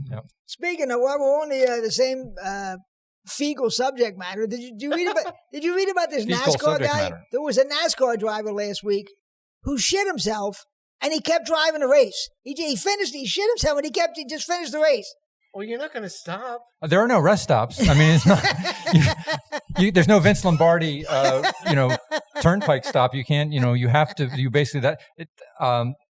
Yep. Speaking of, while we're on the same fecal subject matter, did you read about this Fecal NASCAR subject guy? matter. There was a NASCAR driver last week who shit himself, and he kept driving the race. He shit himself, and he just finished the race. Well, you're not going to stop. There are no rest stops. I mean, it's not. There's no Vince Lombardi, turnpike stop. You can't. You have to. You basically that.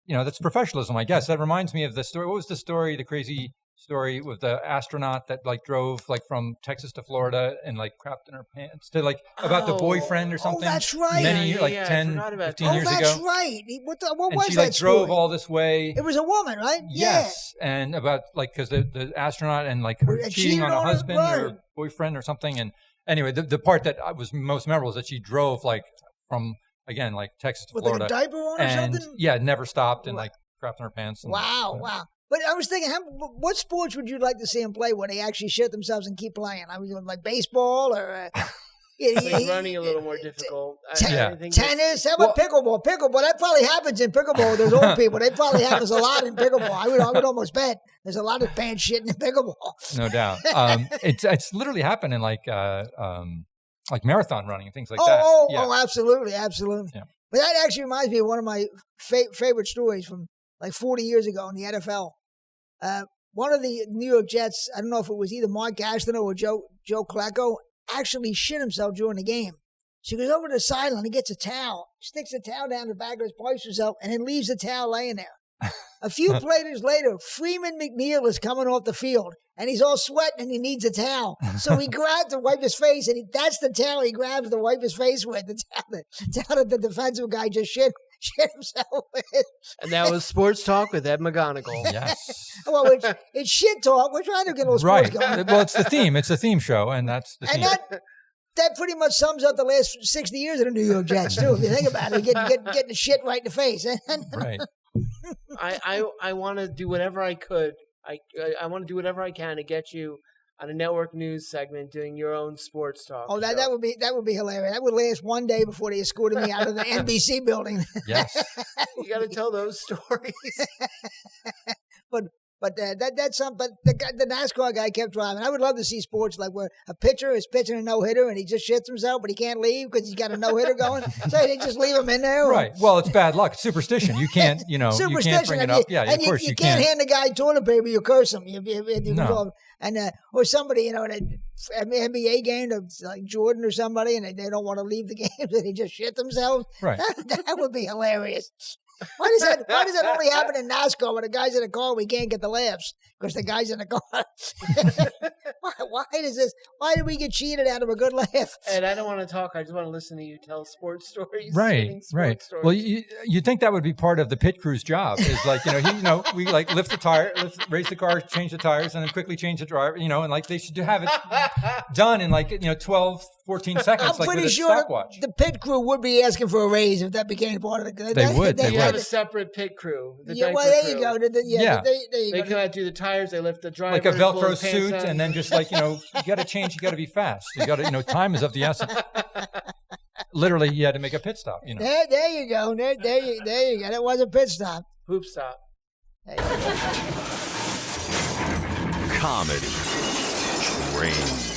That's professionalism, I guess. That reminds me of the story. What was the story? The crazy story with the astronaut that drove from Texas to Florida and crapped in her pants to about the boyfriend or something. Oh, that's right. 10, 15 years ago. Oh, that's right. What was she that story? drove all this way. It was a woman, right? Yes, yeah. and about because the astronaut and her cheating on a husband or boyfriend or something. And anyway, the part that was most memorable is that she drove from Texas to Florida with a diaper on or something. Yeah, never stopped and crapped in her pants. And, wow. But I was thinking, what sports would you like to see them play where they actually shit themselves and keep playing? I was like baseball or running a little more difficult. Tennis. How about pickleball? Pickleball. That probably happens in pickleball. Those old people. That probably happens a lot in pickleball. I would almost bet there's a lot of pants shitting in pickleball. No doubt. It's literally happened in marathon running and things like that. Oh, absolutely. Yeah. But that actually reminds me of one of my favorite stories from 40 years ago in the NFL. One of the New York Jets, I don't know if it was either Mark Gastineau or Joe Flacco, actually shit himself during the game. So he goes over to the sideline, he gets a towel, sticks the towel down the back of his wipes himself, and then leaves the towel laying there. A few plays later, Freeman McNeil is coming off the field, and he's all sweating, and he needs a towel. So he grabs to wipe his face, and that's the towel he grabs to wipe his face with, the towel that the defensive guy just shit himself with. And that was Sports Talk with Ed McGonigal. Yes. Well, it's shit talk. We're trying to get a little sports going. Well, it's the theme. It's a theme show, and that's the theme. That pretty much sums up the last 60 years of the New York Jets, too, if you think about it. Getting the shit right in the face. Right. I want to do whatever I could. I want to do whatever I can to get you on a network news segment doing your own sports talk. Oh, that would be hilarious. That would last one day before they escorted me out of the NBC building. Yes. You got to tell those stories. But that's something. But the NASCAR guy kept driving. I would love to see sports where a pitcher is pitching a no-hitter and he just shits himself, but he can't leave because he's got a no-hitter going. So they just leave him in there. Right. Well, it's bad luck. It's superstition. You can't, you can't bring it up. Yeah, of course you can't. You can't hand the guy toilet paper. You curse him. No. And or somebody, in an NBA game, like Jordan or somebody, and they don't want to leave the game, so they just shit themselves. Right. That would be hilarious. Why does that only happen in NASCAR when the guy's in the car? We can't get the laughs because the guy's in the car. Why did we get cheated out of a good laugh? And I don't want to talk. I just want to listen to you tell sports stories. Right. Stories. Well, you think that would be part of the pit crew's job? Is we lift the tire, raise the car, change the tires, and then quickly change the driver. And they should have it done in 12, 14 seconds. I'm pretty with a sure stopwatch. the pit crew would be asking for a raise if that became part of the. They would. They have a separate pit crew. There you go. There you go. Come out, do the tires. They lift the driver. Like a Velcro suit, and then just you got to change. You got to be fast. You got to, time is of the essence. Literally, you had to make a pit stop. There you go. There you go. That was a pit stop. Poop stop. Comedy. Train.